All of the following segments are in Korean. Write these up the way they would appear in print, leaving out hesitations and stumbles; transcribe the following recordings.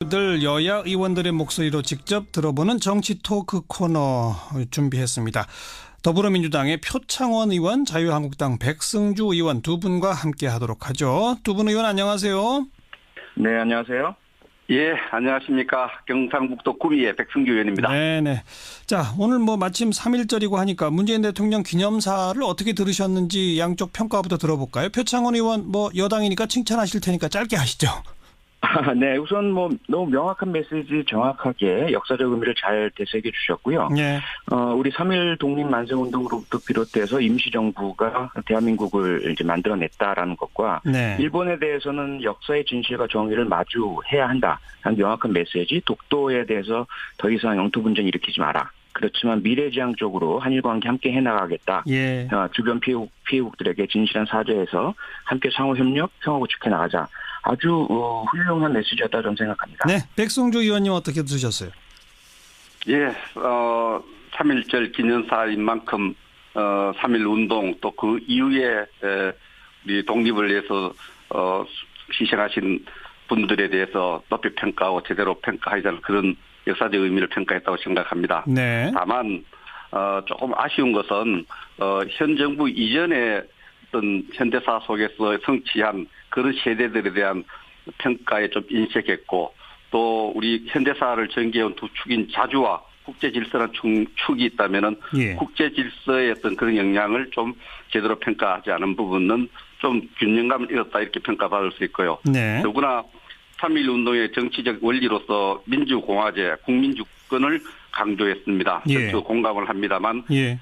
들 여야 의원들의 목소리로 직접 들어보는 정치 토크 코너 준비했습니다. 더불어민주당의 표창원 의원, 자유한국당 백승주 의원 두 분과 함께 하도록 하죠. 두 분 의원 안녕하세요. 네, 안녕하세요. 예, 안녕하십니까. 경상북도 구미의 백승주 의원입니다. 네네. 자, 오늘 마침 3.1절이고 하니까 문재인 대통령 기념사를 어떻게 들으셨는지 양쪽 평가부터 들어볼까요? 표창원 의원 여당이니까 칭찬하실 테니까 짧게 하시죠. 네, 우선 너무 명확한 메시지 정확하게 역사적 의미를 잘 되새겨 주셨고요. 네. 우리 3.1 독립만세운동으로부터 비롯돼서 임시정부가 대한민국을 이제 만들어냈다라는 것과 네. 일본에 대해서는 역사의 진실과 정의를 마주해야 한다라는 명확한 메시지, 독도에 대해서 더 이상 영토 분쟁 일으키지 마라. 그렇지만 미래지향적으로 한일 관계 함께 해나가겠다. 예. 주변 피해국들에게 진실한 사죄해서 함께 상호협력, 평화고 지켜나가자. 아주 훌륭한 메시지였다 저는 생각합니다. 네, 백승주 의원님 어떻게 들으셨어요? 예, 3.1절 기념사인 만큼 3.1 운동 또 그 이후에 우리 독립을 위해서 희생하신 분들에 대해서 높이 평가하고 제대로 평가하지 않은 그런 역사적 의미를 평가했다고 생각합니다. 네. 다만 조금 아쉬운 것은 현 정부 이전에 어떤 현대사 속에서 성취한 그런 세대들에 대한 평가에 좀 인색했고 또 우리 현대사를 전개해온 두 축인 자주와 국제 질서라는 축이 있다면은 예. 국제 질서의 어떤 그런 영향을 좀 제대로 평가하지 않은 부분은 좀 균형감을 잃었다 이렇게 평가받을 수 있고요. 네. 더구나 3.1 운동의 정치적 원리로서 민주공화제, 국민주권을 강조했습니다. 예. 저도 공감을 합니다만 예.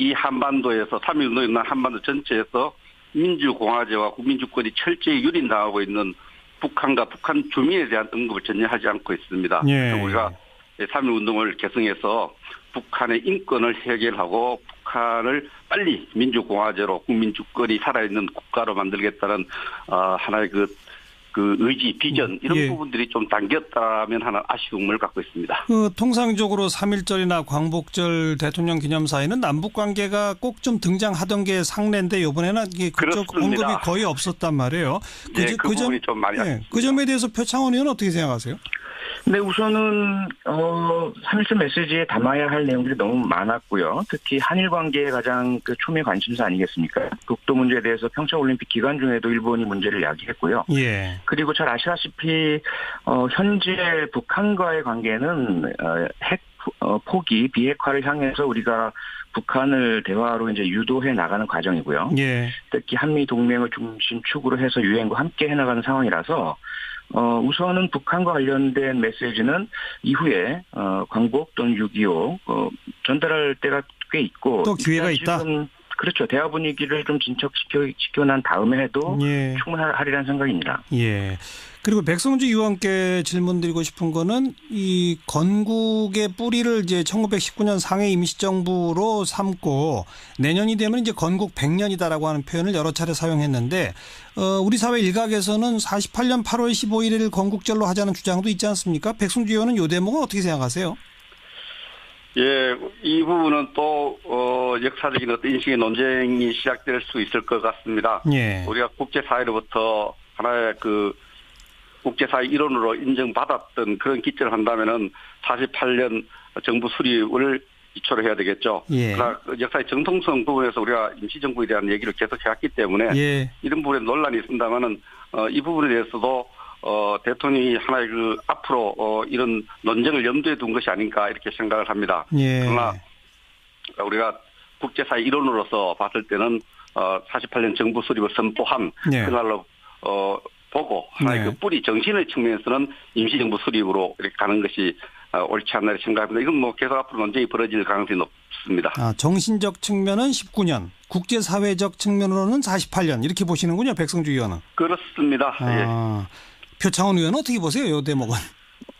이 한반도에서 3.1 운동에 있는 한반도 전체에서 민주공화제와 국민주권이 철저히 유린당하고 있는 북한과 북한 주민에 대한 언급을 전혀 하지 않고 있습니다. 예. 우리가 3.1 운동을 개성해서 북한의 인권을 해결하고 북한을 빨리 민주공화제로 국민주권이 살아있는 국가로 만들겠다는 하나의 그 의지, 비전 이런 예. 부분들이 좀 당겼다면 하는 아쉬움을 갖고 있습니다. 통상적으로 3.1절이나 광복절 대통령 기념사에는 남북 관계가 꼭 좀 등장하던 게 상례인데 이번에는 그쪽 그렇습니다. 언급이 거의 없었단 말이에요. 그 부분이 좀 많이 아쉽습니다. 그 점에 대해서 표창원 의원은 어떻게 생각하세요? 네, 우선은 3.1절 메시지에 담아야 할 내용들이 너무 많았고요. 특히 한일 관계의 가장 초미의 관심사 아니겠습니까? 독도 문제에 대해서 평창올림픽 기간 중에도 일본이 문제를 야기했고요. 예. 그리고 잘 아시다시피 현재 북한과의 관계는 핵 포기, 비핵화를 향해서 우리가 북한을 대화로 이제 유도해 나가는 과정이고요. 예. 특히 한미 동맹을 중심 축으로 해서 유엔과 함께 해나가는 상황이라서 우선은 북한과 관련된 메시지는 이후에 광복 또는 6.25 전달할 때가 꽤 있고 또 기회가 있다. 그렇죠. 대화 분위기를 좀 진척시켜 난 다음에 해도 예. 충분하리라는 생각입니다. 예. 그리고 백성주 의원께 질문드리고 싶은 거는 이 건국의 뿌리를 이제 1919년 상해 임시정부로 삼고 내년이 되면 이제 건국 100년이다라고 하는 표현을 여러 차례 사용했는데 우리 사회 일각에서는 48년 8월 15일을 건국절로 하자는 주장도 있지 않습니까? 백성주 의원은 이 대목은 어떻게 생각하세요? 예, 이 부분은 또 역사적인 어떤 인식의 논쟁이 시작될 수 있을 것 같습니다. 예. 우리가 국제사회로부터 하나의 국제사회 일원으로 인정받았던 그런 기점을 한다면은 48년 정부 수립을 기초로 해야 되겠죠. 예. 그러나 역사의 정통성 부분에서 우리가 임시정부에 대한 얘기를 계속 해왔기 때문에 예. 이런 부분에 논란이 있습니다만은 이 부분에 대해서도 대통령이 하나의 앞으로 이런 논쟁을 염두에 둔 것이 아닌가 이렇게 생각을 합니다. 예. 그러나 우리가 국제사회 일원으로서 봤을 때는 48년 정부 수립을 선포한 예. 그날로 보고 하나의 네. 뿌리 정신의 측면에서는 임시정부 수립으로 이렇게 가는 것이 옳지 않나 생각합니다. 이건 계속 앞으로 논쟁이 벌어질 가능성이 높습니다. 정신적 측면은 19년, 국제사회적 측면으로는 48년 이렇게 보시는군요, 백성주 의원은. 그렇습니다. 예. 표창원 의원은 어떻게 보세요, 이 대목은?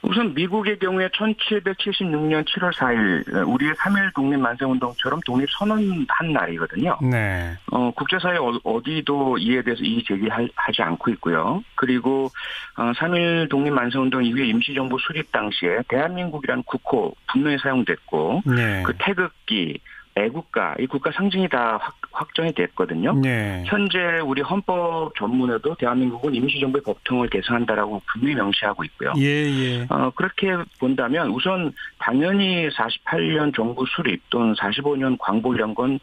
우선 미국의 경우에 1776년 7월 4일 우리의 3.1 독립만세운동처럼 독립선언한 날이거든요. 네. 국제사회 어디도 이에 대해서 이의 제기하지 않고 있고요. 그리고 3.1 독립만세운동 이후에 임시정부 수립 당시에 대한민국이라는 국호 분명히 사용됐고 네. 그 태극기 애국가, 이 국가 상징이 다 확정이 됐거든요. 네. 현재 우리 헌법 전문에도 대한민국은 임시정부의 법통을 개선한다라고 분명히 명시하고 있고요. 예. 그렇게 본다면 우선 당연히 48년 정부 수립 또는 45년 광복 이런 건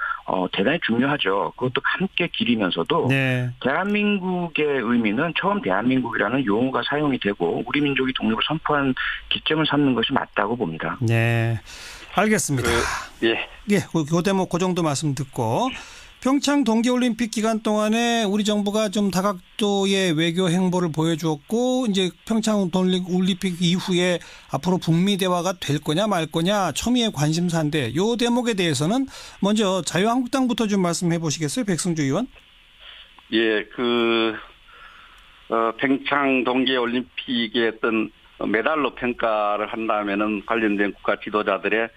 대단히 중요하죠. 그것도 함께 기리면서도 네. 대한민국의 의미는 처음 대한민국이라는 용어가 사용이 되고 우리 민족이 독립을 선포한 기점을 삼는 것이 맞다고 봅니다. 네. 알겠습니다. 예. 그 대목 그 정도 말씀 듣고 평창 동계올림픽 기간 동안에 우리 정부가 좀 다각도의 외교 행보를 보여주었고 이제 평창 동계올림픽 이후에 앞으로 북미 대화가 될 거냐 말 거냐 초미의 관심사인데 이 대목에 대해서는 먼저 자유한국당부터 좀 말씀해 보시겠어요, 백승주 의원? 예, 평창 동계올림픽의 어떤 메달로 평가를 한다면은 관련된 국가 지도자들의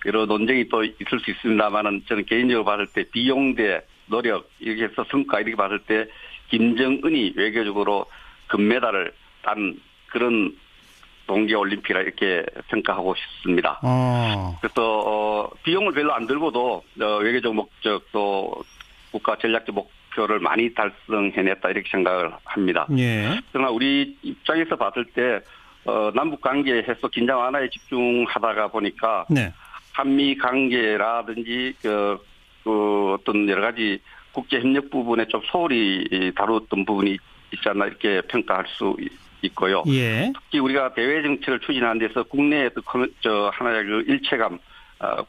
여러 논쟁이 또 있을 수 있습니다만은 저는 개인적으로 봤을 때 비용 대 노력 이렇게 해서 성과 이렇게 봤을 때 김정은이 외교적으로 금메달을 딴 그런 동계올림픽이라 이렇게 평가하고 싶습니다. 그래서 비용을 별로 안 들고도 외교적 목적 또 국가 전략적 목표를 많이 달성해냈다 이렇게 생각을 합니다. 예. 그러나 우리 입장에서 봤을 때 남북 관계에서 긴장 완화에 집중하다가 보니까 네. 한미 관계라든지 어떤 여러 가지 국제 협력 부분에 좀 소홀히 다루었던 부분이 있지 않나 이렇게 평가할 수 있고요. 예. 특히 우리가 대외 정책을 추진하는 데서 국내의 하나의 일체감,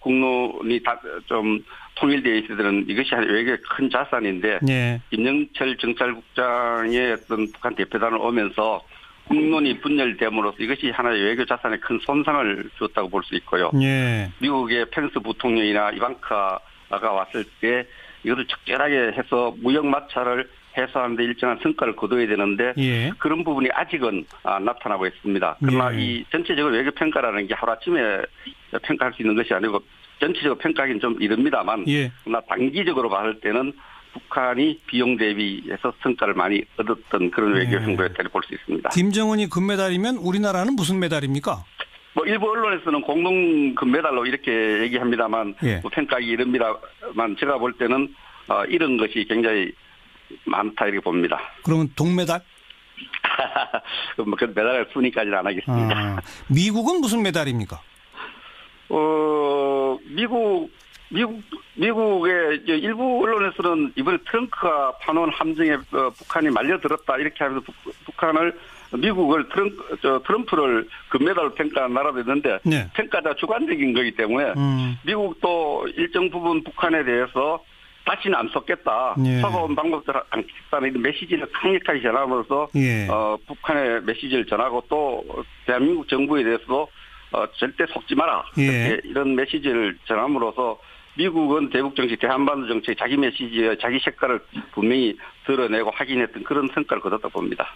국론이 좀 통일되어 있어야 되는 이것이 외교의 큰 자산인데 예. 김영철 정찰국장의 어떤 북한 대표단을 오면서 국론이 분열됨으로써 이것이 하나의 외교 자산에 큰 손상을 줬다고 볼 수 있고요. 예. 미국의 펜스 부통령이나 이방카가 왔을 때 이것을 적절하게 해서 무역 마찰을 해소하는 데 일정한 성과를 거둬야 되는데 예. 그런 부분이 아직은 나타나고 있습니다. 그러나 예. 이 전체적으로 외교 평가라는 게 하루아침에 평가할 수 있는 것이 아니고 전체적으로 평가하기는 좀 이릅니다만 예. 그러나 단기적으로 봤을 때는 북한이 비용 대비해서 성과를 많이 얻었던 그런 외교 행보였다고 볼 수 있습니다. 김정은이 금메달이면 우리나라는 무슨 메달입니까? 일부 언론에서는 공동 금메달로 이렇게 얘기합니다만 예. 평가하기 이릅니다만 제가 볼 때는 이런 것이 굉장히 많다 이렇게 봅니다. 그러면 동메달? 그 메달의 순위까지는 안 하겠습니다. 미국은 무슨 메달입니까? 미국의 일부 언론에서는 이번에 트럼프가 파놓은 함정에 북한이 말려들었다 이렇게 하면서 미국을 트럼프를 금메달로 평가한 나라도 있는데 네. 평가가 주관적인 거기 때문에 미국도 일정 부분 북한에 대해서 다시는 안 쏟겠다. 예. 서거운 방법대로 안 겠다는 이런 메시지를 강력하게 전함으로써 예. 북한의 메시지를 전하고 또 대한민국 정부에 대해서도 절대 속지 마라. 예. 이런 메시지를 전함으로써 미국은 대북 정책, 대한반도 정책 자기 메시지에 자기 색깔을 분명히 드러내고 확인했던 그런 성과를 거뒀다고 봅니다.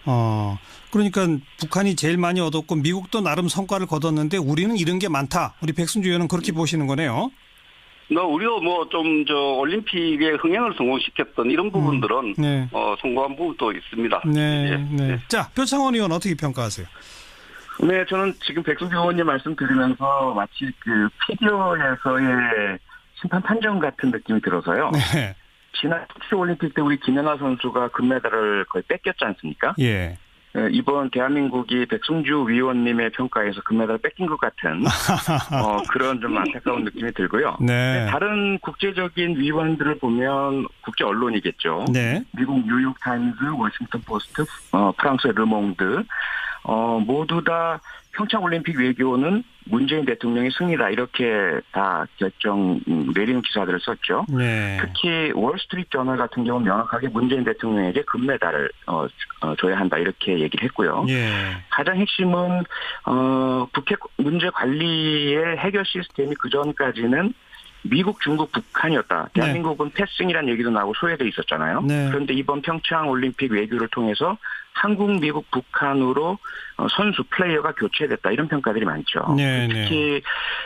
그러니까 북한이 제일 많이 얻었고 미국도 나름 성과를 거뒀는데 우리는 이런 게 많다. 우리 백승주 의원은 그렇게 보시는 거네요. 우리도 올림픽에 흥행을 성공시켰던 이런 부분들은 네. 성공한 부분도 있습니다. 네. 예. 네. 자, 표창원 의원 어떻게 평가하세요? 네, 저는 지금 백승주 의원님 말씀 들으면서 마치 피겨에서의 심판 판정 같은 느낌이 들어서요. 네. 지난 도쿄올림픽 때 우리 김연아 선수가 금메달을 거의 뺏겼지 않습니까? 예. 이번 대한민국이 백승주 위원님의 평가에서 금메달을 뺏긴 것 같은 그런 좀 안타까운 느낌이 들고요. 네. 다른 국제적인 위원들을 보면 국제 언론이겠죠. 네. 미국 뉴욕타임즈, 워싱턴 포스트, 프랑스의 르몽드 모두 다 평창올림픽 외교는 문재인 대통령의 승리다 이렇게 다 결정 내리는 기사들을 썼죠. 네. 특히 월스트리트 저널 같은 경우는 명확하게 문재인 대통령에게 금메달을 줘야 한다 이렇게 얘기를 했고요. 예. 가장 핵심은 북핵 문제 관리의 해결 시스템이 그전까지는 미국, 중국, 북한이었다. 대한민국은 패싱이라는 얘기도 나오고 소외돼 있었잖아요. 네. 그런데 이번 평창올림픽 외교를 통해서 한국, 미국, 북한으로 선수 플레이어가 교체됐다 이런 평가들이 많죠. 네, 특히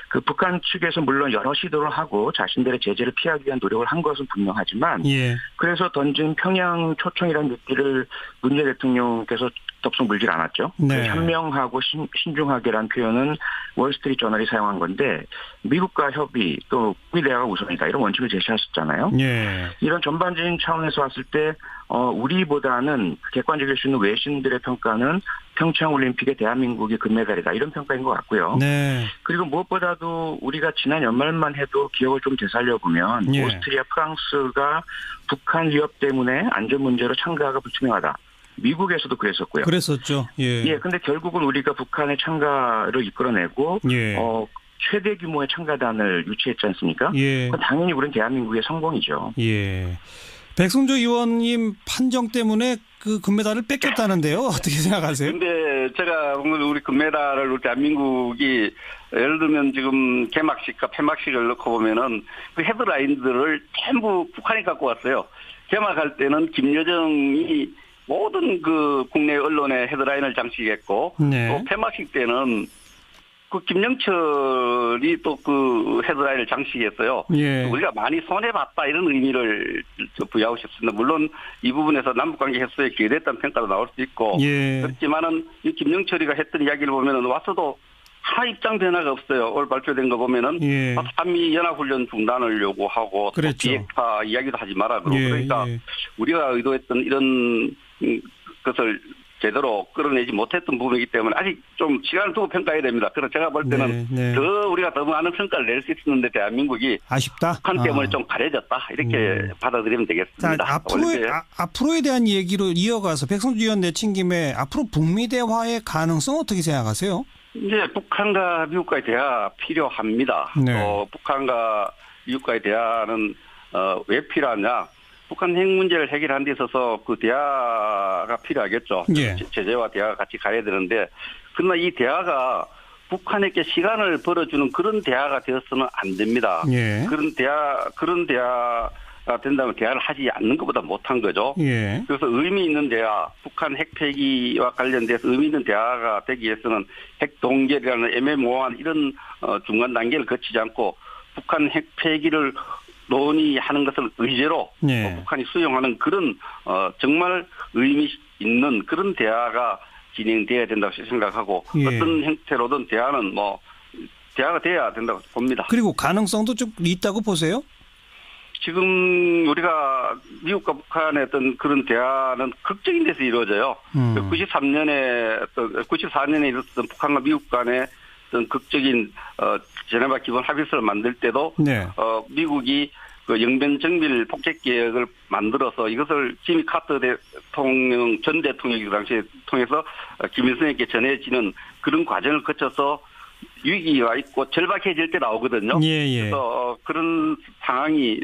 그 북한 측에서 물론 여러 시도를 하고 자신들의 제재를 피하기 위한 노력을 한 것은 분명하지만 예. 그래서 던진 평양 초청이라는 미끼를 문재인 대통령께서 덥석 물질 않았죠. 네. 현명하고 신중하게라는 표현은 월스트리트 저널이 사용한 건데 미국과 협의 또 우리 대화가 우선이다 이런 원칙을 제시하셨잖아요. 예. 이런 전반적인 차원에서 봤을 때 우리보다는 객관적일 수 있는 외신들의 평가는 평창올림픽의 대한민국이 금메달이다 이런 평가인 것 같고요. 네. 그리고 무엇보다도 우리가 지난 연말만 해도 기억을 좀 되살려보면 예. 오스트리아, 프랑스가 북한 위협 때문에 안전 문제로 참가가 불투명하다. 미국에서도 그랬었고요. 그랬었죠. 예. 예, 근데 결국은 우리가 북한의 참가를 이끌어내고 예. 최대 규모의 참가단을 유치했지 않습니까? 예. 그건 당연히 우리는 대한민국의 성공이죠. 예. 백승조 의원님 판정 때문에 그 금메달을 뺏겼다는데요. 어떻게 생각하세요? 근데 제가 오늘 우리 금메달을 우리 대한민국이 예를 들면 지금 개막식과 폐막식을 넣고 보면은 그 헤드라인들을 전부 북한이 갖고 왔어요. 개막할 때는 김여정이 모든 그 국내 언론의 헤드라인을 장식했고 네. 또 폐막식 때는 그 김영철이 또 그 헤드라인을 장식했어요. 예. 우리가 많이 손해봤다 이런 의미를 부여하고 싶습니다. 물론 이 부분에서 남북관계 해소에 기여됐다는 평가도 나올 수 있고 예. 그렇지만은 이 김영철이가 했던 이야기를 보면은 와서도 하나 입장 변화가 없어요. 오늘 발표된 거 보면은 예. 한미 연합훈련 중단을 요구하고 또 그랬죠. 비핵화 이야기도 하지 마라 그러고 예. 그러니까 예. 우리가 의도했던 이런 것을 제대로 끌어내지 못했던 부분이기 때문에 아직 좀 시간을 두고 평가해야 됩니다. 그래서 제가 볼 때는 네. 더 우리가 더 많은 평가를 낼 수 있었는데 대한민국이 아쉽다. 북한 때문에 좀 가려졌다 이렇게 받아들이면 자, 되겠습니다. 앞으로에 대한 얘기로 이어가서 백성주 의원 내친 김에 앞으로 북미 대화의 가능성 어떻게 생각하세요? 이제 북한과 미국과의 대화 필요합니다. 네. 북한과 미국과의 대화는 왜 필요하냐? 북한 핵 문제를 해결하는 데 있어서 그 대화가 필요하겠죠. 예. 제재와 대화가 같이 가야 되는데 그러나 이 대화가 북한에게 시간을 벌어주는 그런 대화가 되어서는 안 됩니다. 예. 그런 대화가 된다면 대화를 하지 않는 것보다 못한 거죠. 예. 그래서 의미 있는 대화, 북한 핵 폐기와 관련돼서 의미 있는 대화가 되기 위해서는 핵 동결이라는 애매모호한 이런 중간 단계를 거치지 않고 북한 핵 폐기를 논의하는 것을 의제로 예. 북한이 수용하는 그런 정말 의미 있는 그런 대화가 진행돼야 된다고 생각하고 예. 어떤 형태로든 대화는 대화가 돼야 된다고 봅니다. 그리고 가능성도 좀 있다고 보세요? 지금 우리가 미국과 북한의 어떤 그런 대화는 극적인 데서 이루어져요. 94년에 있었던 북한과 미국 간의 어떤 극적인 제네바 기본 합의서를 만들 때도 네. 미국이 그 영변 정밀 폭격 계획을 만들어서 이것을 지미 카터 전 대통령이 그 당시에 통해서 김일성에게 전해지는 그런 과정을 거쳐서 위기가 있고 절박해질 때 나오거든요. 예. 그래서 그런 상황이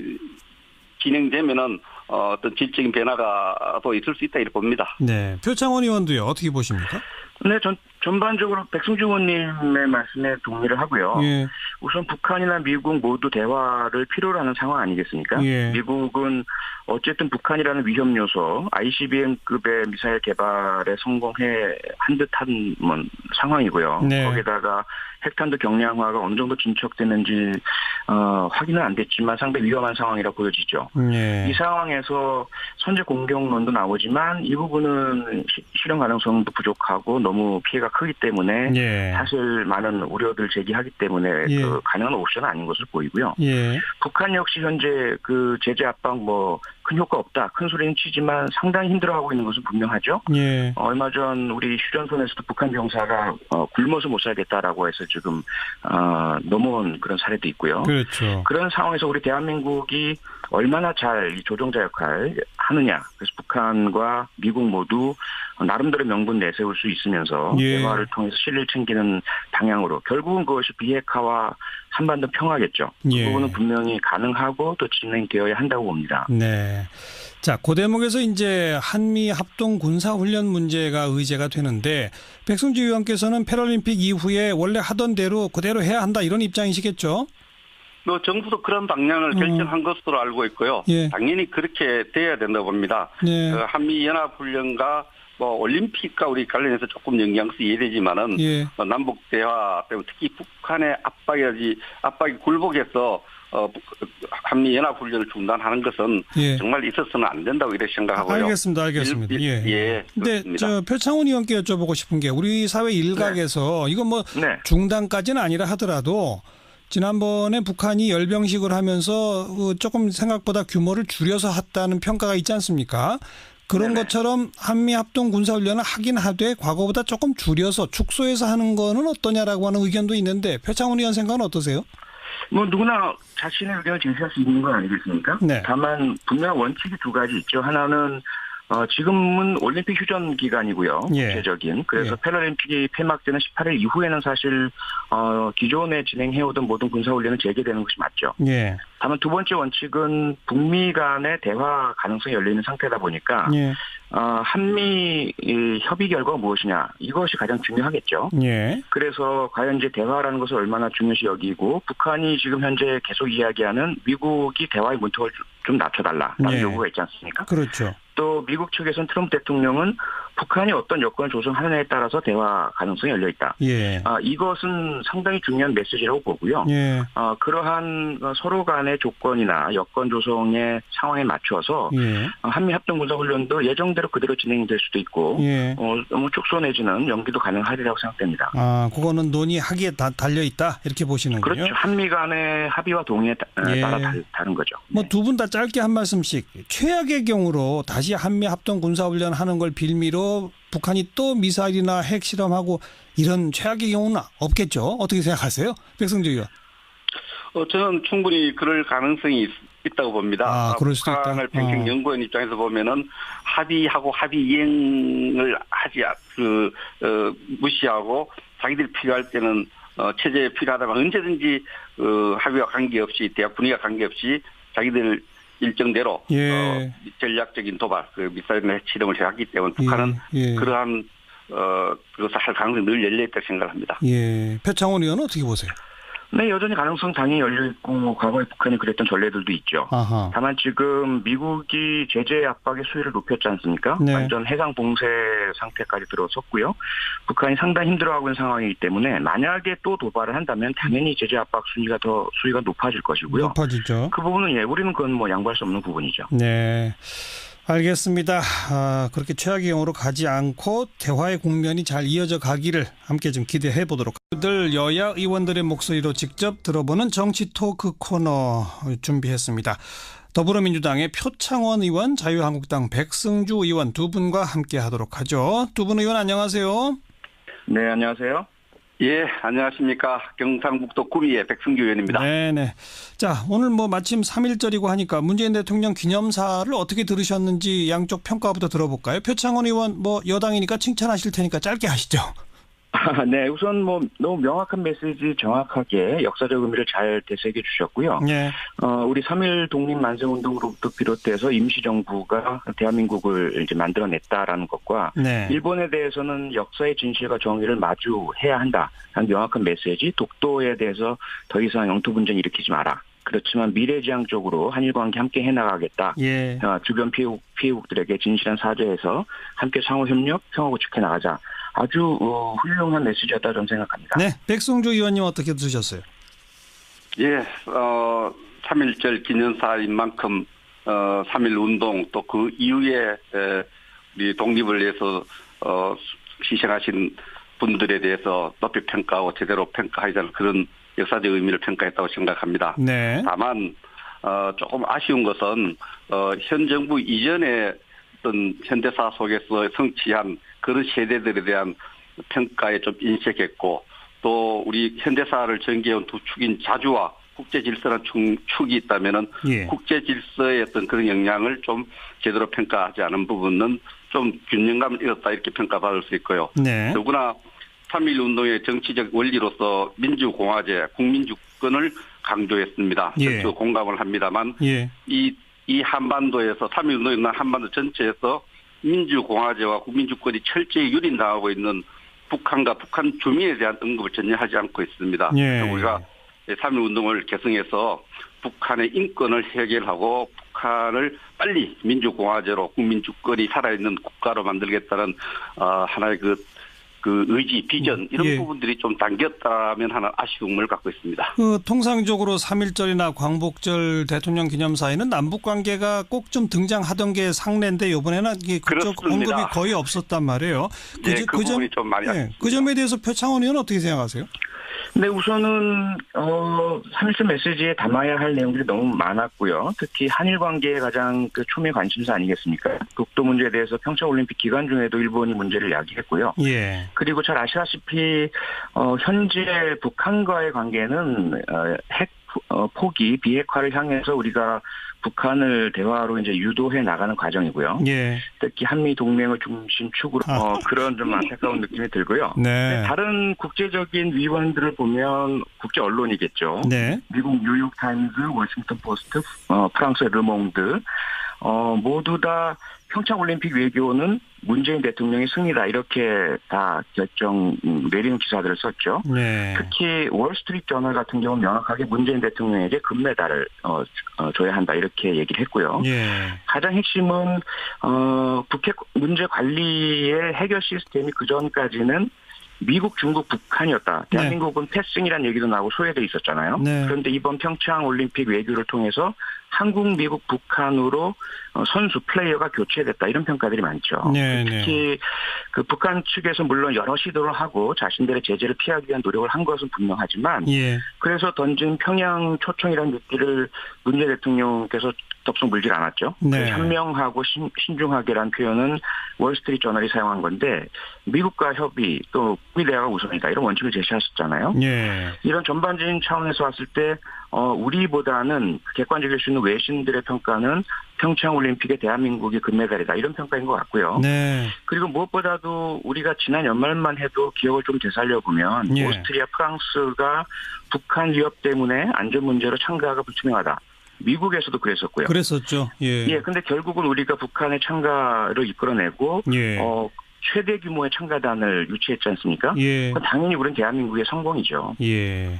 진행되면은 어떤 질적인 변화가 또 있을 수 있다 이렇게 봅니다. 네. 표창원 의원도요. 어떻게 보십니까? 네, 전반적으로 백승주 의원님의 말씀에 동의를 하고요. 예. 우선 북한이나 미국 모두 대화를 필요로 하는 상황 아니겠습니까? 예. 미국은 어쨌든 북한이라는 위험 요소, ICBM급의 미사일 개발에 성공해 한 듯한 상황이고요. 네. 거기다가 핵탄두 경량화가 어느 정도 진척되는지 확인은 안 됐지만 상당히 위험한 상황이라 보여지죠. 예. 이 상황에서 선제 공격론도 나오지만 이 부분은 실현 가능성도 부족하고 너무 피해가 크기 때문에 예. 사실 많은 우려들 제기하기 때문에 예. 그 가능한 옵션은 아닌 것으로 보이고요. 예. 북한 역시 현재 그 제재 압박 큰 효과 없다. 큰 소리는 치지만 상당히 힘들어하고 있는 것은 분명하죠. 예. 얼마 전 우리 휴전선에서도 북한 병사가 굶어서 못 살겠다라고 해서 지금 넘어온 그런 사례도 있고요. 그렇죠. 그런 상황에서 우리 대한민국이 얼마나 잘 이 조종자 역할 하느냐. 그래서 북한과 미국 모두 나름대로 명분 내세울 수 있으면서 예. 대화를 통해서 실리를 챙기는 방향으로 결국은 그것이 비핵화와 한반도 평화겠죠. 예. 그 부분은 분명히 가능하고 또 진행되어야 한다고 봅니다. 네. 자, 그 대목에서 이제 한미 합동 군사 훈련 문제가 의제가 되는데 백승주 의원께서는 패럴림픽 이후에 원래 하던 대로 그대로 해야 한다 이런 입장이시겠죠? 정부도 그런 방향을 결정한 것으로 알고 있고요. 예. 당연히 그렇게 돼야 된다고 봅니다. 네. 한미 연합 훈련과 뭐 올림픽과 우리 관련해서 조금 영향성이 이해되지만은 예. 남북 대화 때문에 특히 북한의 압박이 굴복해서 한미 연합 훈련을 중단하는 것은 예. 정말 있어서는 안 된다고 이렇게 생각하고요. 알겠습니다. 근데 그렇습니다. 표창원 의원께 여쭤보고 싶은 게 우리 사회 일각에서 이건 뭐 네. 중단까지는 아니라 하더라도 지난번에 북한이 열병식을 하면서 조금 생각보다 규모를 줄여서 했다는 평가가 있지 않습니까? 그런 네네. 것처럼 한미 합동 군사훈련을 하긴 하되 과거보다 조금 줄여서 축소해서 하는 거는 어떠냐라고 하는 의견도 있는데 표창원 의원 생각은 어떠세요? 뭐 누구나 자신의 의견을 제시할 수 있는 건 아니겠습니까? 네. 다만 분명 원칙이 두 가지 있죠. 하나는 지금은 올림픽 휴전 기간이고요. 예. 국제적인. 그래서 예. 패럴림픽이 폐막되는 18일 이후에는 사실 기존에 진행해오던 모든 군사훈련은 재개되는 것이 맞죠. 예. 다만 두 번째 원칙은 북미 간의 대화 가능성이 열려있는 상태다 보니까 예. 한미 협의 결과가 무엇이냐 이것이 가장 중요하겠죠. 예. 그래서 과연 이제 대화라는 것을 얼마나 중요시 여기고 북한이 지금 현재 계속 이야기하는 미국이 대화의 문턱을 좀 낮춰달라라는 예. 요구가 있지 않습니까? 그렇죠. 또 미국 측에서는 트럼프 대통령은 북한이 어떤 여건을 조성하느냐에 따라서 대화 가능성이 열려 있다. 예. 이것은 상당히 중요한 메시지라고 보고요. 예. 그러한 서로 간의 조건이나 여건 조성의 상황에 맞춰서 예. 한미 합동 군사훈련도 예정대로 그대로 진행될 수도 있고 예. 너무 축소 내지는 연기도 가능하리라고 생각됩니다. 그거는 논의하기에 달려 있다 이렇게 보시는군요. 그렇죠. 한미 간의 합의와 동의에 예. 따라 다른 거죠. 뭐 두 분 다 짧게 한 말씀씩 최악의 경우로 다시 한미 합동 군사훈련 하는 걸 빌미로 북한이 또 미사일이나 핵 실험하고 이런 최악의 경우는 없겠죠. 어떻게 생각하세요? 백성주 의원. 저는 충분히 그럴 가능성이 있다고 봅니다. 그럴 수도 있다. 북한을 평생연구원 입장에서 보면은 합의하고 합의 이행을 무시하고 자기들이 필요할 때는 체제에 필요하다면 언제든지 합의와 관계없이 대학 분위기와 관계없이 자기들 일정대로 예. 전략적인 도발, 미사일이나 핵 실험을 해왔기 때문에 북한은 그러한 그것을 할 가능성이 늘 열려있다고 생각합니다. 예. 표창원 의원은 어떻게 보세요? 네, 여전히 가능성 당연히 열려있고 과거에 북한이 그랬던 전례들도 있죠. 아하. 다만 지금 미국이 제재 압박의 수위를 높였지 않습니까? 네. 완전 해상 봉쇄 상태까지 들어섰고요. 북한이 상당히 힘들어하고 있는 상황이기 때문에 만약에 또 도발을 한다면 당연히 제재 압박 수위가 높아질 것이고요. 높아지죠. 그 부분은 우리는 그건 뭐 양보할 수 없는 부분이죠. 네. 알겠습니다. 그렇게 최악의 경우로 가지 않고 대화의 국면이 잘 이어져 가기를 함께 좀 기대해 보도록. 늘 여야 의원들의 목소리로 직접 들어보는 정치 토크 코너 준비했습니다. 더불어민주당의 표창원 의원, 자유한국당 백승주 의원 두 분과 함께 하도록 하죠. 두 분 의원 안녕하세요. 네, 안녕하세요. 예, 안녕하십니까. 경상북도 구미의 백승규 의원입니다. 네네. 자, 오늘 뭐 마침 3.1절이고 하니까 문재인 대통령 기념사를 어떻게 들으셨는지 양쪽 평가부터 들어볼까요? 표창원 의원 뭐 여당이니까 칭찬하실 테니까 짧게 하시죠. 네, 우선 뭐 너무 명확한 메시지 정확하게 역사적 의미를 잘 되새겨 주셨고요. 네. 우리 3.1 독립만세운동으로부터 비롯해서 임시정부가 대한민국을 이제 만들어냈다라는 것과 네. 일본에 대해서는 역사의 진실과 정의를 마주해야 한다라는 명확한 메시지, 독도에 대해서 더 이상 영토 분쟁 일으키지 마라. 그렇지만 미래지향적으로 한일 관계 함께 해나가겠다. 예. 주변 피해국들에게 진실한 사죄해서 함께 상호협력, 평화구축해 나가자. 아주 훌륭한 메시지였다 저는 생각합니다. 네, 백승주 의원님 어떻게 들으셨어요? 예, 3.1절 기념사인 만큼 3.1 운동 또 그 이후에 우리 독립을 위해서 희생하신 분들에 대해서 높이 평가하고 제대로 평가하지 않은 그런 역사적 의미를 평가했다고 생각합니다. 네. 다만 조금 아쉬운 것은 현 정부 이전에 어떤 현대사 속에서 성취한 그런 세대들에 대한 평가에 좀 인색했고 또 우리 현대사를 전개해온 두 축인 자주와 국제 질서라는 축이 있다면은 예. 국제 질서의 어떤 그런 영향을 좀 제대로 평가하지 않은 부분은 좀 균형감을 잃었다 이렇게 평가받을 수 있고요. 네. 더구나 3.1 운동의 정치적 원리로서 민주공화제, 국민주권을 강조했습니다. 예. 공감을 합니다만 예. 이 한반도에서 3.1 운동에 있는 한반도 전체에서 민주공화제와 국민주권이 철저히 유린당하고 있는 북한과 북한 주민에 대한 언급을 전혀 하지 않고 있습니다. 예. 우리가 3.1운동을 개성해서 북한의 인권을 해결하고 북한을 빨리 민주공화제로 국민 주권이 살아있는 국가로 만들겠다는 하나의 그 의지, 비전 이런 예. 부분들이 좀 담겼다면 하는 아쉬움을 갖고 있습니다. 통상적으로 3.1절이나 광복절 대통령 기념사에는 남북 관계가 꼭 좀 등장하던 게 상례인데 이번에는 이게 그쪽 그렇습니다. 언급이 거의 없었단 말이에요. 그 부분이 좀 많이 아쉽습니다. 그 점에 대해서 표창원 의원은 어떻게 생각하세요? 네, 우선은 3.1절 메시지에 담아야 할 내용들이 너무 많았고요. 특히 한일 관계에 가장 그 초미의 관심사 아니겠습니까? 독도 문제에 대해서 평창올림픽 기간 중에도 일본이 문제를 야기했고요. 예. 그리고 잘 아시다시피 현재 북한과의 관계는 핵 포기, 비핵화를 향해서 우리가 북한을 대화로 이제 유도해 나가는 과정이고요. 예. 특히 한미 동맹을 중심 축으로 그런 좀 안타까운 느낌이 들고요. 네. 다른 국제적인 위원들을 보면 국제 언론이겠죠. 네. 미국 뉴욕 타임즈, 워싱턴 포스트, 프랑스의 르몽드 모두 다 평창올림픽 외교는 문재인 대통령의 승리다 이렇게 다 결정 내리는 기사들을 썼죠. 네. 특히 월스트리트 저널 같은 경우는 명확하게 문재인 대통령에게 금메달을 줘야 한다 이렇게 얘기를 했고요. 예. 가장 핵심은 북핵 문제 관리의 해결 시스템이 그전까지는 미국, 중국, 북한이었다. 대한민국은 패싱이라는 얘기도 나오고 소외돼 있었잖아요. 네. 그런데 이번 평창 올림픽 외교를 통해서 한국, 미국, 북한으로 선수, 플레이어가 교체됐다. 이런 평가들이 많죠. 네, 특히 그 북한 측에서 물론 여러 시도를 하고 자신들의 제재를 피하기 위한 노력을 한 것은 분명하지만 예. 그래서 던진 평양 초청이라는 얘기를 문재인 대통령께서 덥석 물질 않았죠. 네. 그 현명하고 신중하게라는 표현은 월스트리트 저널이 사용한 건데 미국과 협의 또 북미 대화가 우선이다 이런 원칙을 제시하셨잖아요. 예. 이런 전반적인 차원에서 봤을 때 우리보다는 객관적일 수 있는 외신들의 평가는 평창올림픽에 대한민국이 금메달이다 이런 평가인 것 같고요. 네. 그리고 무엇보다도 우리가 지난 연말만 해도 기억을 좀 되살려보면 예. 오스트리아, 프랑스가 북한 위협 때문에 안전 문제로 참가가 불투명하다. 미국에서도 그랬었고요. 그랬었죠. 예. 예, 근데 결국은 우리가 북한의 참가를 이끌어내고 예. 최대 규모의 참가단을 유치했지 않습니까? 예. 그건 당연히 우리는 대한민국의 성공이죠. 예.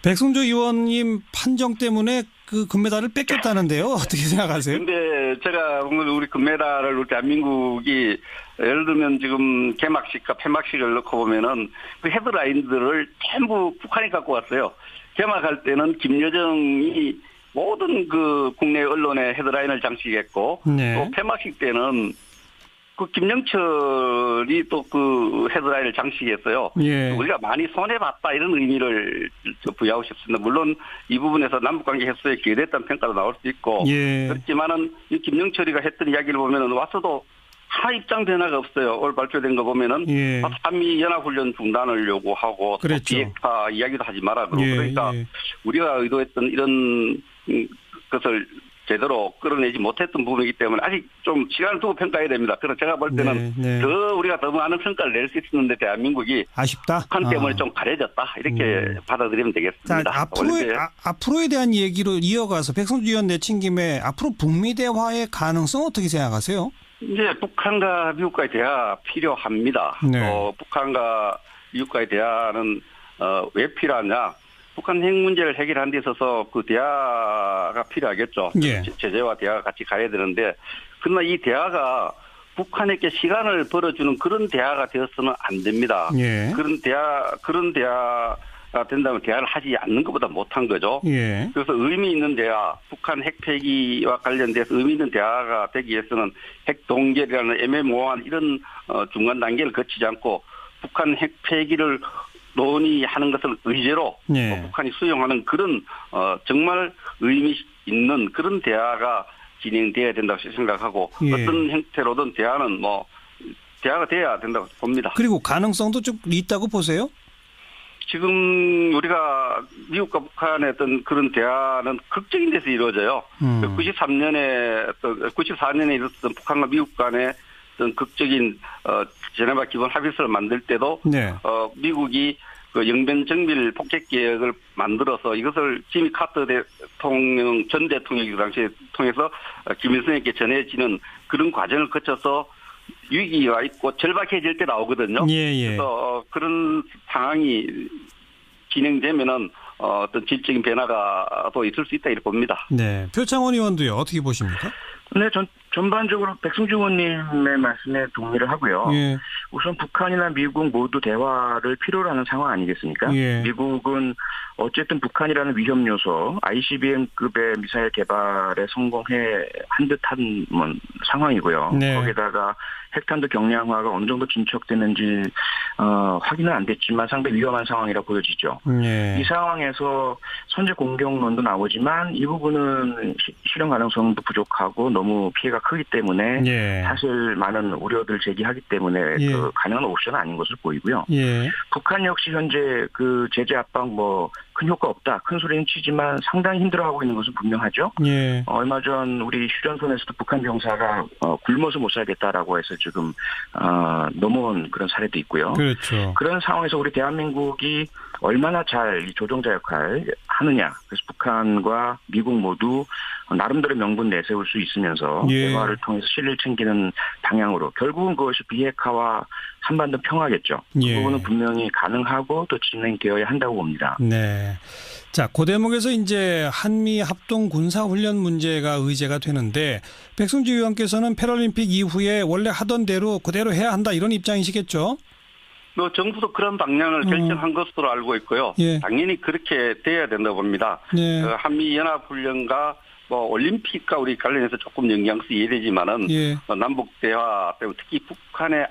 백성조 의원님 판정 때문에 그 금메달을 뺏겼다는데요. 어떻게 생각하세요? 근데 제가 오늘 우리 금메달을 우리 대한민국이 예를 들면 지금 개막식과 폐막식을 넣고 보면은 그 헤드라인들을 전부 북한이 갖고 왔어요. 개막할 때는 김여정이 모든 그 국내 언론의 헤드라인을 장식했고 네. 또 폐막식 때는 그 김영철이 또 그 헤드라인을 장식했어요. 예. 우리가 많이 손해봤다 이런 의미를 부여하고 싶습니다. 물론 이 부분에서 남북관계 해소에 기여됐다는 평가도 나올 수 있고 예. 그렇지만은 이 김영철이가 했던 이야기를 보면은 와서도 하나 입장 변화가 없어요. 오늘 발표된 거 보면은 예. 한미 연합훈련 중단을 요구하고 또 그랬죠. 비핵화 이야기도 하지 마라 그러고 예. 그러니까 예. 우리가 의도했던 이런 것을 제대로 끌어내지 못했던 부분이기 때문에 아직 좀 시간을 두고 평가해야 됩니다. 그래서 제가 볼 때는 네, 네. 더 우리가 더 많은 평가를 낼 수 있었는데 대한민국이 아쉽다. 북한 때문에 좀 가려졌다 이렇게 받아들이면 되겠습니다. 자, 앞으로에 대한 얘기로 이어가서 백성주 의원 내친 김에 앞으로 북미 대화의 가능성 어떻게 생각하세요? 이제 북한과 미국과의 대화 필요합니다. 네. 북한과 미국과의 대화는 왜 필요하냐? 북한 핵 문제를 해결하는 데 있어서 그 대화가 필요하겠죠. 예. 제재와 대화가 같이 가야 되는데 그러나 이 대화가 북한에게 시간을 벌어주는 그런 대화가 되어서는 안 됩니다. 예. 그런 대화가 된다면 대화를 하지 않는 것보다 못한 거죠. 예. 그래서 의미 있는 대화, 북한 핵 폐기와 관련돼서 의미 있는 대화가 되기 위해서는 핵 동결이라는 애매모호한 이런 중간 단계를 거치지 않고 북한 핵 폐기를 논의하는 것을 의제로 예. 북한이 수용하는 그런 정말 의미 있는 그런 대화가 진행돼야 된다고 생각하고 예. 어떤 형태로든 대화는 대화가 돼야 된다고 봅니다. 그리고 가능성도 좀 있다고 보세요? 지금 우리가 미국과 북한의 어떤 그런 대화는 극적인 데서 이루어져요. 94년에 있었던 북한과 미국 간의 어떤 극적인 제네바 기본 합의서를 만들 때도 네. 미국이 그 영변 정밀 폭격 계획을 만들어서 이것을 지미 카터 대통령 전 대통령이 그 당시에 통해서 김일성에게 전해지는 그런 과정을 거쳐서 위기가 있고 절박해질 때 나오거든요. 예, 예. 그래서 그런 상황이 진행되면은 어떤 질적인 변화가 또 있을 수 있다 이렇게 봅니다. 네. 표창원 의원도요. 어떻게 보십니까? 네, 전반적으로 백승주 의원님의 말씀에 동의를 하고요. 예. 우선 북한이나 미국 모두 대화를 필요로 하는 상황 아니겠습니까? 예. 미국은 어쨌든 북한이라는 위험 요소, ICBM급의 미사일 개발에 성공해 한 듯한 상황이고요. 네. 거기다가 핵탄두 경량화가 어느 정도 진척되는지 확인은 안 됐지만 상당히 위험한 상황이라 보여지죠. 예. 이 상황에서 선제 공격론도 나오지만 이 부분은 실현 가능성도 부족하고 너무 피해가 크기 때문에 예. 사실 많은 우려들 제기하기 때문에 예. 그 가능한 옵션은 아닌 것으로 보이고요. 예. 북한 역시 현재 그 제재 압박 큰 효과 없다. 큰 소리는 치지만 상당히 힘들어하고 있는 것은 분명하죠. 예. 얼마 전 우리 휴전선에서도 북한 병사가 굶어서 못 살겠다라고 해서 지금 넘어온 그런 사례도 있고요. 그렇죠. 그런 상황에서 우리 대한민국이 얼마나 잘 이 조종자 역할 하느냐. 그래서 북한과 미국 모두 나름대로 명분 내세울 수 있으면서 예. 대화를 통해서 실리를 챙기는 방향으로 결국은 그것이 비핵화와 한반도 평화겠죠. 예. 그 부분은 분명히 가능하고 또 진행되어야 한다고 봅니다. 네. 자, 그 대목에서 이제 한미 합동 군사 훈련 문제가 의제가 되는데 백승주 의원께서는 패럴림픽 이후에 원래 하던 대로 그대로 해야 한다 이런 입장이시겠죠? 정부도 그런 방향을 결정한 것으로 알고 있고요. 예. 당연히 그렇게 돼야 된다고 봅니다. 네. 한미 연합 훈련과 올림픽과 우리 관련해서 조금 영향성이 이해되지만은 예. 남북 대화 때문에 특히 북한의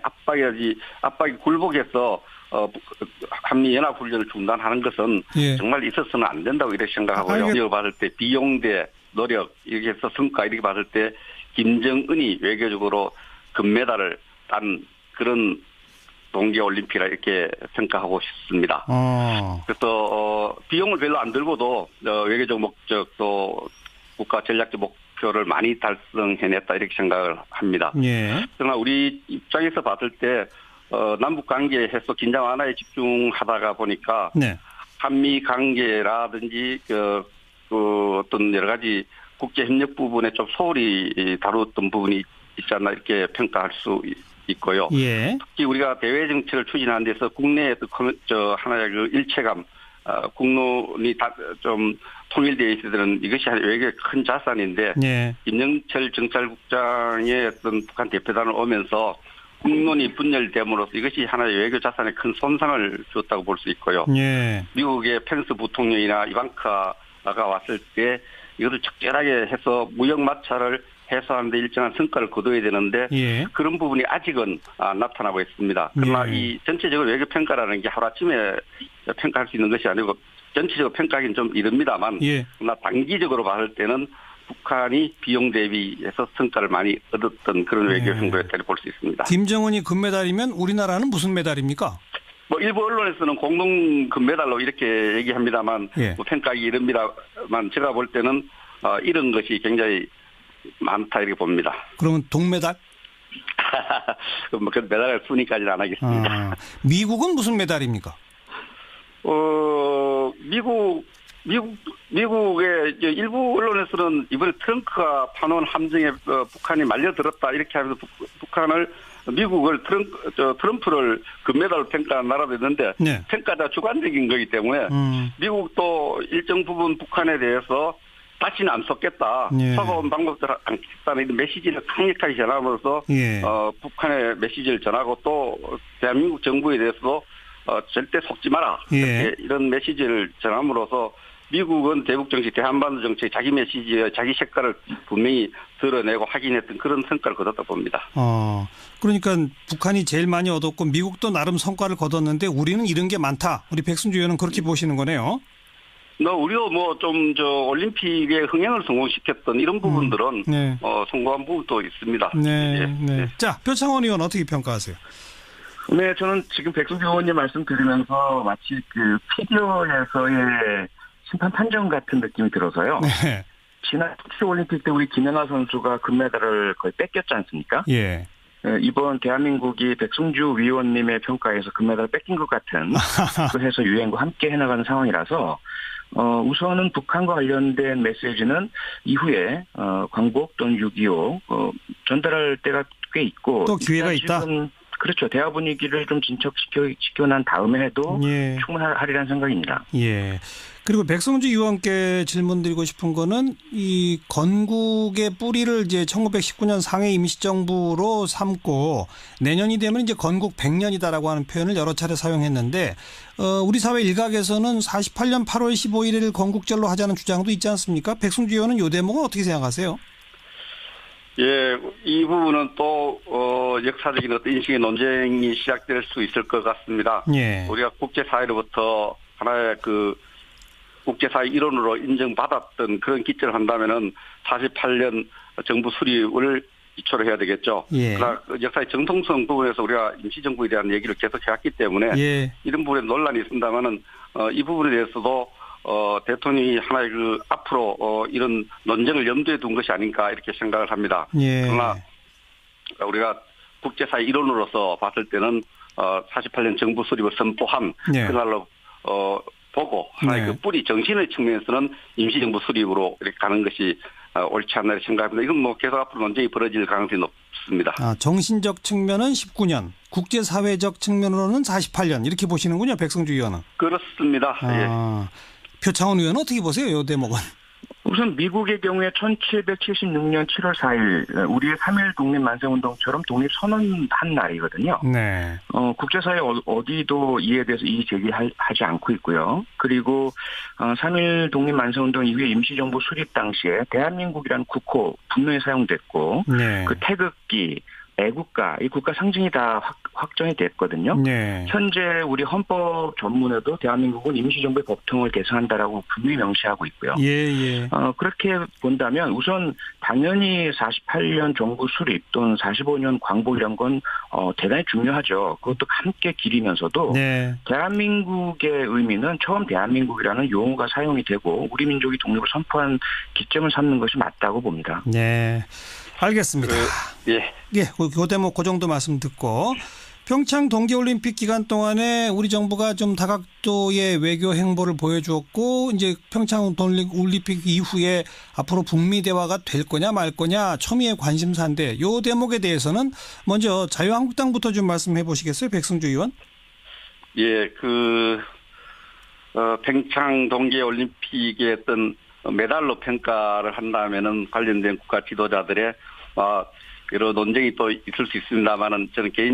압박이 굴복해서 한미 연합 훈련을 중단하는 것은 예. 정말 있어서는 안 된다고 이렇게 생각하고요. 이거 봤을 때 비용 대 노력 이렇게 해서 성과 이렇게 봤을 때 김정은이 외교적으로 금메달을 딴 그런 동계올림픽이라 이렇게 평가하고 싶습니다. 그래서 비용을 별로 안 들고도 외교적 목적 또 국가 전략적 목표를 많이 달성해냈다 이렇게 생각을 합니다. 예. 그러나 우리 입장에서 봤을 때 남북 관계에서 긴장 완화에 집중하다가 보니까 네. 한미 관계라든지 그 어떤 여러 가지 국제 협력 부분에 좀 소홀히 다루었던 부분이 있지 않나 이렇게 평가할 수 있고요. 예. 특히 우리가 대외 정책을 추진하는 데서 국내의 하나의 그 일체감, 국론이 다 좀 통일되어 있어야 되는 이것이 외교의 큰 자산인데, 예. 김영철 정찰국장의 어떤 북한 대표단을 오면서 국론이 분열됨으로써 이것이 하나의 외교 자산에 큰 손상을 줬다고 볼 수 있고요. 예. 미국의 펜스 부통령이나 이방카가 왔을 때 이것을 적절하게 해서 무역 마찰을 해소하는 데 일정한 성과를 거둬야 되는데 예. 그런 부분이 아직은 나타나고 있습니다. 그러나 예. 이 전체적으로 외교평가라는 게 하루아침에 평가할 수 있는 것이 아니고 전체적으로 평가하기는 좀 이릅니다만 예. 그러나 단기적으로 봤을 때는 북한이 비용 대비해서 성과를 많이 얻었던 그런 외교 행보였다고 볼 수 있습니다. 김정은이 금메달이면 우리나라는 무슨 메달입니까? 일부 언론에서는 공동 금메달로 이렇게 얘기합니다만 예. 평가하기 이릅니다만 제가 볼 때는 이런 것이 굉장히 많다 이렇게 봅니다. 그러면 동메달? 그 메달을 순위까지는 안 하겠습니다. 미국은 무슨 메달입니까? 미국의 일부 언론에서는 이번에 트럼프가 파놓은 함정에 북한이 말려들었다 이렇게 하면서 미국을 트럼프를 금메달로 평가한 나라도 있는데 네. 평가가 주관적인 거기 때문에 미국도 일정 부분 북한에 대해서 다시는 안 섞겠다. 예. 서가운 방법대로 안 섞겠다는 이런 메시지를 강력하게 전함으로써 예. 북한의 메시지를 전하고 또 대한민국 정부에 대해서도 절대 속지 마라. 예. 이런 메시지를 전함으로써 미국은 대북 정책, 대한반도 정책, 자기 메시지에 자기 색깔을 분명히 드러내고 확인했던 그런 성과를 거뒀다 봅니다. 그러니까 북한이 제일 많이 얻었고 미국도 나름 성과를 거뒀는데 우리는 이런 게 많다. 우리 백승주 의원은 그렇게 보시는 거네요. 우리도 올림픽에 흥행을 성공시켰던 이런 부분들은 네. 성공한 부분도 있습니다. 네. 예. 네. 자, 표창원 의원 어떻게 평가하세요? 네, 저는 지금 백승주 의원님 말씀 들으면서 마치 그 피겨에서의 심판 판정 같은 느낌이 들어서요. 네. 지난 도쿄올림픽 때 우리 김연아 선수가 금메달을 거의 뺏겼지 않습니까? 예. 이번 대한민국이 백승주 위원님의 평가에서 금메달을 뺏긴 것 같은 그래서 유엔과 함께 해나가는 상황이라서 우선은 북한과 관련된 메시지는 이후에 광복 또는 6.25 전달할 때가 꽤 있고 또 기회가 있다. 그렇죠. 대화 분위기를 좀 진척시켜 난 다음에 해도 예. 충분하리라는 생각입니다. 예. 그리고 백성주 의원께 질문드리고 싶은 거는 이 건국의 뿌리를 이제 1919년 상해 임시정부로 삼고 내년이 되면 이제 건국 100년이다라고 하는 표현을 여러 차례 사용했는데 우리 사회 일각에서는 48년 8월 15일을 건국절로 하자는 주장도 있지 않습니까? 백성주 의원은 이 대목은 어떻게 생각하세요? 예, 이 부분은 또 역사적인 어떤 인식의 논쟁이 시작될 수 있을 것 같습니다. 예. 우리가 국제사회로부터 하나의 그 국제사회 일원으로 인정받았던 그런 기점을 한다면은 48년 정부 수립을 기초로 해야 되겠죠. 예. 그러나 역사의 정통성 부분에서 우리가 임시정부에 대한 얘기를 계속 해왔기 때문에 예. 이런 부분에 논란이 있습니다만은 이 부분에 대해서도 대통령이 하나의 그 앞으로 이런 논쟁을 염두에 둔 것이 아닌가 이렇게 생각을 합니다. 예. 그러나 우리가 국제사회 일원으로서 봤을 때는 48년 정부 수립을 선포한 예. 그날로 보고 하나의 네. 그 뿌리 정신의 측면에서는 임시정부 수립으로 이렇게 가는 것이 옳지 않나 생각합니다. 이건 뭐 계속 앞으로 논쟁이 벌어질 가능성이 높습니다. 정신적 측면은 19년, 국제사회적 측면으로는 48년 이렇게 보시는군요. 백성주 의원은. 그렇습니다. 예. 표창원 의원은 어떻게 보세요? 이 대목은. 우선 미국의 경우에 1776년 7월 4일 우리의 3.1 독립만세운동처럼 독립선언한 날이거든요. 네. 국제사회 어디도 이에 대해서 이의 제기하지 않고 있고요. 그리고 3.1 독립만세운동 이후에 임시정부 수립 당시에 대한민국이라는 국호 분명히 사용됐고 네. 그 태극기, 애국가, 이 국가 상징이 다 확정이 됐거든요. 네. 현재 우리 헌법 전문에도 대한민국은 임시정부의 법통을 개선한다라고 분명히 명시하고 있고요. 예. 그렇게 본다면 우선 당연히 48년 정부 수립 또는 45년 광복 이런 건 대단히 중요하죠. 그것도 함께 기리면서도 네. 대한민국의 의미는 처음 대한민국이라는 용어가 사용이 되고 우리 민족이 독립을 선포한 기점을 삼는 것이 맞다고 봅니다. 네. 알겠습니다. 예. 그 대목 그 정도 말씀 듣고 평창 동계올림픽 기간 동안에 우리 정부가 좀 다각도의 외교 행보를 보여주었고 이제 평창 동계올림픽 이후에 앞으로 북미 대화가 될 거냐 말 거냐 첨예의 관심사인데 이 대목에 대해서는 먼저 자유한국당부터 좀 말씀해 보시겠어요, 백승주 의원? 예, 평창 동계올림픽의 어떤 메달로 평가를 한다면은 관련된 국가 지도자들의 여러 논쟁이 또 있을 수 있습니다만은 저는 개인